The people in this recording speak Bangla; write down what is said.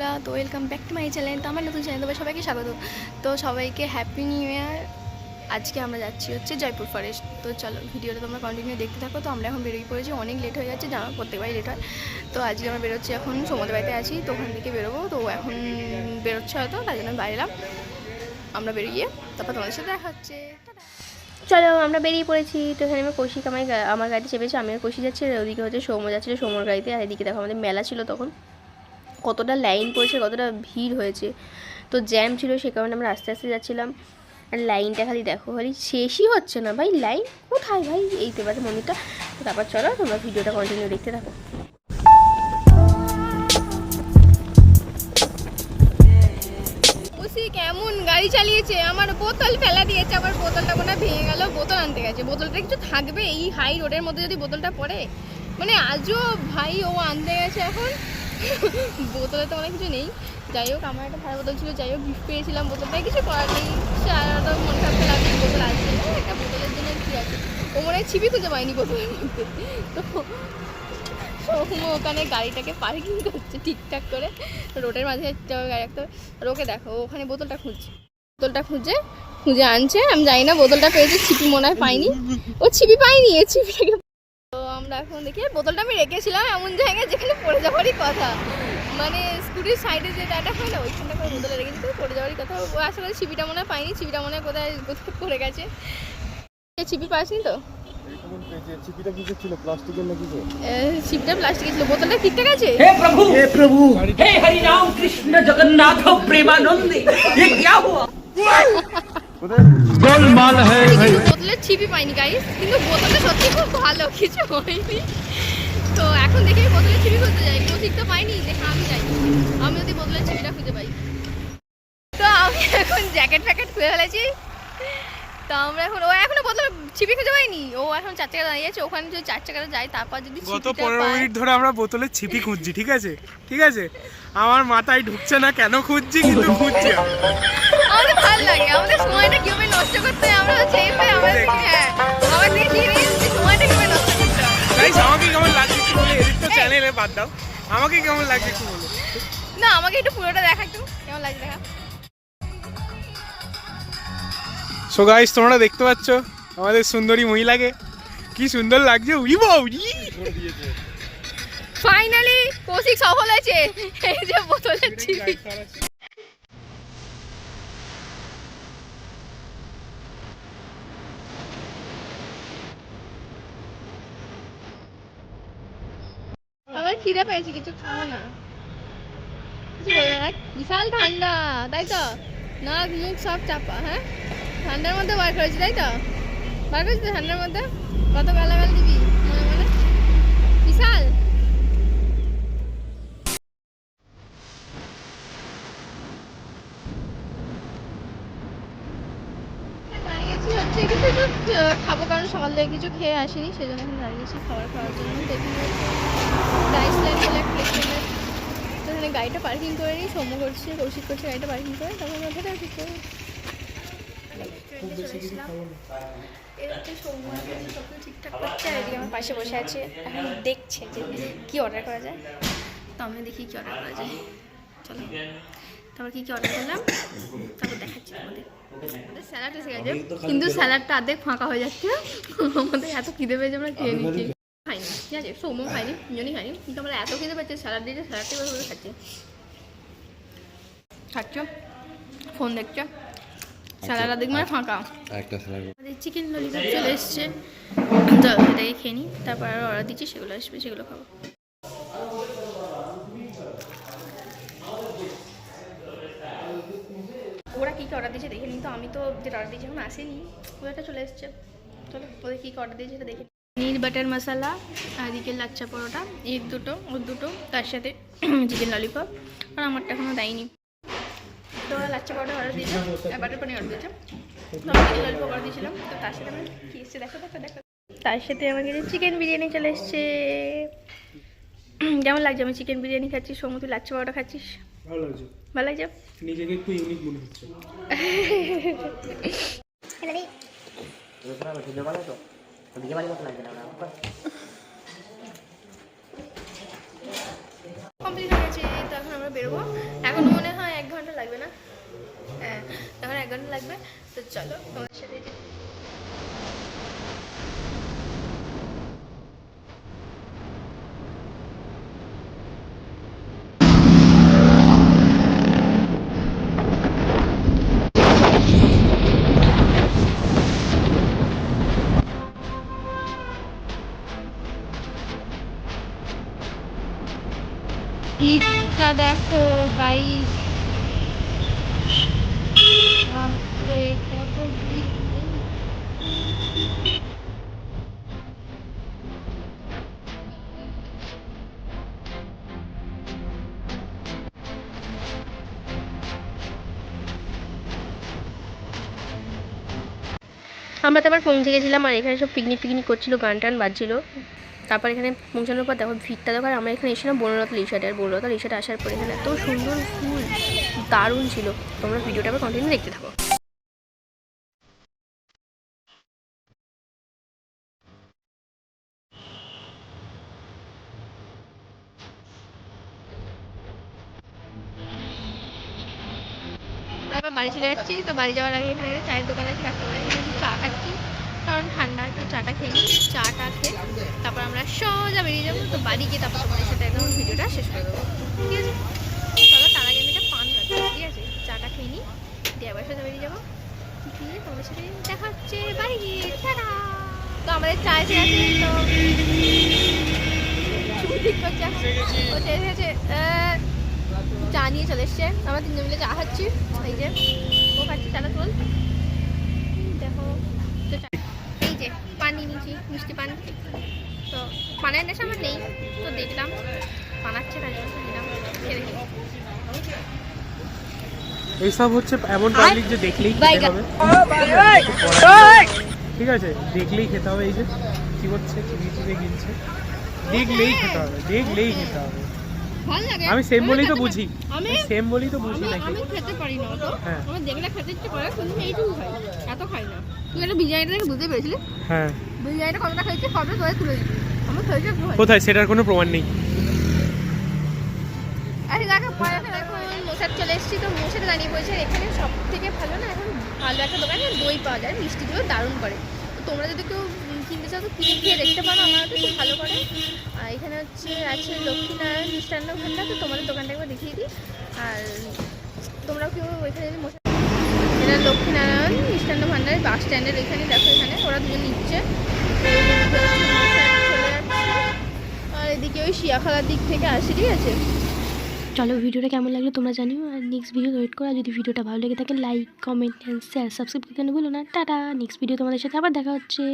বন্ধুরা, তো welcome back to my channel. তো আমার নতুন চ্যানেল তোমার সবাইকে স্বাগত। তো সবাইকে হ্যাপি নিউ ইয়ার। আজকে আমরা যাচ্ছি হচ্ছে জয়পুর ফরেস্ট। তো চলো ভিডিওটা তোমরা কন্টিনিউ দেখতে থাকো। তো আমরা এখন বেরোই পড়েছি, অনেক লেট হয়ে যাচ্ছে, জানো প্রত্যেকবারই লেট হয়। তো আজকে আমরা বেরোচ্ছি, এখন সমুদ্র বাড়িতে আছি, তো ওখান থেকে বেরোবো। তো এখন বেরোচ্ছে হয়তো, তাই জন্য বাইরে এলাম। আমরা বেরিয়ে তারপর তোমাদের সাথে দেখা হচ্ছে। চলো আমরা বেরিয়ে পড়েছি। তো এখানে আমার কৌশিক আমার গাড়িতে চেপেছে, আমি আর কৌশিক যাচ্ছি, ওদিকে হচ্ছে সৌম্য যাচ্ছিলো সৌম্যর গাড়িতে। আর এদিকে দেখো আমাদের মেলা ছিল তখন, কতটা লাইন পড়েছে, কতটা ভিড় হয়েছে। তো জ্যাম ছিল, সে কারণে আমরা আস্তে আস্তে যাচ্ছিলাম। আর লাইনটা খালি দেখো, খালি শেষই হচ্ছে না ভাই, লাইন কোথায় ভাই? এই তো এবারে মন্দিরটা। তো তারপর চলো তোমরা ভিডিওটা কন্টিনিউ দেখতে থাকো। কেমন গাড়ি চালিয়েছে, আমার বোতল ফেলা দিয়েছে, আবার বোতলটা মনে ভেঙে গেল, বোতল আনতে গেছে। বোতলটা কিছু থাকবে এই হাই রোডের মধ্যে যদি বোতলটা পড়ে, মানে আজও ভাই ও আনতে গেছে। এখন বোতলে তো অনেক কিছু নেই, যাই হোক আমার একটা ভালো বোতল ছিল, যাই হোক গিফট পেয়েছিলাম, বোতলটাই কিছু করার নেই। সারাটা মন খারাপ লাগছে, বোতল আছে একটা, বোতলের জন্য কী আছে, ও মনে হয় ছিপি খুঁজে পায়নি বোতলের মধ্যে। তো সৌম্য ওখানে গাড়িটাকে পার্কিং করছে ঠিকঠাক করে, রোডের মাঝে গাড়ি রাখতে হবে। আর ওকে দেখো ওখানে বোতলটা খুঁজছে, বোতলটা খুঁজে আনছে। আমি জানি না বোতলটা পেয়েছে, ছিপি মনে হয় পাইনি, ও ছিপি পাইনি, এ ছিপিটাকে। তো আমরা এখন দেখি বোতলটা আমি রেখেছিলাম এমন জায়গায় যেখানে পড়ে যাওয়ারই কথা, মানে স্কুটির সাইডে যে জায়গাটা হয় না, ওইখানটা করে বোতলে রেখেছি, তো পড়ে যাওয়ারই কথা। ও আসলে ছিপিটা মনে হয় পাইনি, ছিপিটা মনে হয় কোথায় কোথায় পড়ে গেছে। ছিপি পাসনি তো, ছিপটা প্লাস্টিকের ছিল, বোতলটা ঠিকঠাক আছে। हे प्रभु हे हरि राम कृष्ण जगन्नाथ प्रेमानंद ये क्या हुआ गोलमाल है भाई। বোতলের ছিপি পাইনি গাইস, কিন্তু বোতলটা সত্যি খুব ভালো, কিছু হয়নি। তো এখন দেখি বোতলের ছিপি খুঁজতে যাই, ঠিক তো পাইনি, দেখে আমি যাই, আমি যদি বোতলের ছিপিটা খুঁজে পাই। তো আমি এখন জ্যাকেট ফ্যাকেট খুলে ফেলেছি। তো আমরা এখন, ও এখনো বোতলের ছিপি খুঁজে পাইনি, ও এখন 4 চাকা দাঁড়িয়েছে, ওখানে যদি 4 চাকাটা যাই, তারপর যদি গত 15 মিনিট ধরে আমরা বোতলের ছিপি খুঁজছি, ঠিক আছে ঠিক আছে, আমার মাথায় ঢুকছে না কেন খুঁজছি, কিন্তু খুঁজছি। আমাদের ভালো লাগে, আমাদের সময়টা কিভাবে নষ্ট করতে হয়, আমরা হচ্ছে এইভাবে আমাদের সময়টা কিভাবে নষ্ট করতে হয়। গাইস আমাকে কেমন লাগছে একটু বলে, এদিক তো চ্যানেলে বাদ দাও, আমাকে কেমন লাগছে একটু বলো। না আমাকে একটু পুরোটা দেখা, একটু কেমন লাগছে দেখা। সো গাইস তোমরা দেখতে পাচ্ছ আমাদের সুন্দরী মহিলাকে, কি সুন্দর লাগছে। উই বাউ, ফাইনালি কৌশিক সফল হয়েছে, এই যে বোতলের ছিপি। আমার খিদে পেয়েছে, কিছু খাবো না, বিশাল ঠান্ডা তাই তো, নাক মুখ সব চাপা। হ্যাঁ ঠান্ডার মধ্যে বার করেছি তাই তো, বার করেছি তো ঠান্ডার মধ্যে, কত গালাগাল দিবি মনে মনে, বিশাল। হচ্ছে কিছু খাবো, কারণ সকাল থেকে কিছু খেয়ে আসিনি, সেজন্য এখন দাঁড়িয়েছি খাবার খাওয়ার জন্য। দেখুন রাইস ল্যান্ড বলে একটা রেস্টুরেন্ট, তো এখানে গাড়িটা পার্কিং করে নিই, সৌম্য করছে, কৌশিক করছে গাড়িটা পার্কিং করে, তারপর আমরা ভেতরে ঢুকবো। এর হচ্ছে সৌম্য সব কিছু ঠিকঠাক করছে, আর এদিকে আমার পাশে বসে আছে, এখন দেখছে যে কী অর্ডার করা যায়। তো আমি দেখি কী অর্ডার করা যায়, চলো তারপর কী অর্ডার করলাম তারপর দেখাচ্ছি তোমাদের। আমাদের স্যালাড এসে গেছে, কিন্তু স্যালাডটা অর্ধেক ফাঁকা হয়ে যাচ্ছে, আমাদের এত খিদে পেয়েছে আমরা খেয়ে নিচ্ছি। খাইনি ঠিক আছে, সৌম্য খাইনি, তিনজনই খাইনি, কিন্তু আমরা এত খিদে পেয়েছে স্যালাড দিয়েছে, স্যালাডটাই ভাবে খাচ্ছি, খাচ্ছ ফোন দেখছো, স্যালাড অর্ধেক মানে ফাঁকা। আমাদের চিকেন ললিপপ চলে এসছে, তো এটাকে খেয়ে নিই, তারপর আরও অর্ডার দিচ্ছি, সেগুলো আসবে, সেগুলো খাবো। ওরা কী কী অর্ডার দিয়েছে দেখে নিই। তো আমি তো যেটা অর্ডার দিয়েছি এখন আসেনি, ওটা চলে এসছে, চলো ওদের কী কী অর্ডার দিয়েছে সেটা দেখে। পনির বাটার মশলা, আর এদিকে লাচ্চা পরোটা, এগ দুটো, ওর দুটো, তার সাথে চিকেন ললিপপ, আর আমারটা এখনও দেয়নি। তো ওরা লাচ্চা পরোটা অর্ডার দিয়েছে, আর বাটার পনির অর্ডার দিয়েছে, তো আমি চিকেন ললিপপ অর্ডার দিয়েছিলাম। তো তার সাথে আমার কী এসছে দেখো দেখো দেখো, তার সাথে আমার কাছে চিকেন বিরিয়ানি চলে এসছে। কেমন লাগছে? আমি চিকেন বিরিয়ানি খাচ্ছি, সৌম্য তুই লাচ্চা পরোটা খাচ্ছিস, ভালো লাগছে, ভালো লাগছে, নিজেকে একটু ইউনিক মনে হচ্ছে। কমপ্লিট হয়ে গেছে, তো এখন আমরা বেরোবো। লাগবে। তো চলো তোমার সাথে ভিড়টা দেখো গাইস, বাপরে কত ভিড়। আমরা তো আবার পৌঁছে গেছিলাম, আর এখানে সব পিকনিক পিকনিক করছিল, গান টান বাজছিল। তারপর এখানে পৌঁছানোর পর দেখো ভিড়টা দেখো, আর আমরা এখানে এসেছিলাম বনলতা রিসর্টে, আর বনলতা রিসর্টে আসার পর এখানে এত সুন্দর ফুল, দারুণ ছিল। তোমরা ভিডিওটা আবার কন্টিনিউ দেখতে থাকো। তারপর বাড়ি চলে যাচ্ছি। তো বাড়ি যাওয়ার আগে এখানে চায়ের দোকানে চা খাচ্ছি, কারণ ঠান্ডা, একটু চাটা খেয়ে নিই। চাটা খেয়ে তারপর আমরা সোজা বেরিয়ে যাবো। তো বাড়ি গিয়ে তারপর তোমাদের সাথে একদম ভিডিওটা শেষ করে দেবো, ঠিক আছে? চলো, তার আগে আমি একটা পান খাচ্ছি, ঠিক আছে? চাটা খেয়ে নিই, দিয়ে আবার সোজা বেরিয়ে যাবো, দিয়ে তোমাদের সাথে দেখা হচ্ছে বাড়ি গিয়ে। টাটা। তো আমাদের চা এসে আছে, তো শুভ ঠিক করছে এখন, ও এসে গেছে, চা নিয়ে চলে এসছে। আমরা তিনজন মিলে চা খাচ্ছি, এই যে ও খাচ্ছি চাটা তোল, দেখো। তো এই যে পান নিয়ে নিয়েছি, মিষ্টি পান। তো পানের নেশা আমার নেই, তো দেখলাম বানাচ্ছে, তাই জন্য নিলাম, খেয়ে দেখি। এইসব হচ্ছে এমন পাবলিক যে দেখলেই খেতে হবে, ঠিক আছে? দেখলেই খেতে হবে। এই যে কি করছে, চিনি চিনি গিলছে, দেখলেই খেতে হবে, দেখলেই খেতে হবে। ভালো লাগে, আমি সেম বলেই তো বুঝি, আমি সেম বলেই তো বুঝি নাকি। আমি খেতে পারি না তো, হ্যাঁ। আমার দেখলে খেতে ইচ্ছে করে, কিন্তু এইটুকু খাই, এত খাই না। তুই একটা বিরিয়ানিটা দেখে বুঝতে পেরেছিলি? হ্যাঁ, বিরিয়ানিটা কতটা খাইছি, সবটা তোদের তুলে দিবি, আমার খেয়েছে একটু। কোথায় সেটার কোনো প্রমাণ নেই। আরে দেখো, পরে এখন মোসাদ চলে এসেছি। তো মোসাদে দাঁড়িয়ে পড়েছে, আর এখানে সব থেকে ভালো না এখন ভালো একটা দোকানে দই পাওয়া যায়, মিষ্টিগুলো দারুণ করে। তো তোমরা যদি কেউ কিনতে চাও তো কিনে খেয়ে দেখতে পারো, আমার তো খুব ভালো করে। আর এখানে হচ্ছে আছে লক্ষ্মীনারায়ণ মিষ্টান্ন ভান্ডার, তো তোমাদের দোকানটা একবার দেখিয়ে দিই। আর তোমরাও কেউ ওইখানে যদি মোসাদ, এটা লক্ষ্মীনারায়ণ মিষ্টান্ন ভান্ডার, বাস স্ট্যান্ডের এখানে দেখো, এখানে ওরা দুজন নিচ্ছে। চলে যাচ্ছে, আর এদিকে ওই শিয়াখালার দিক থেকে আসি, ঠিক আছে? চলো, ভিডিওটা কেমন লাগলো তোমরা জানিও, আর নেক্সট ভিডিও ওয়েট করো। আর যদি ভিডিওটা ভালো লেগে থাকে like, comment and share, subscribe করতে ভুলো না। টাটা, নেক্সট ভিডিও তোমাদের সাথে আবার দেখা হচ্ছে।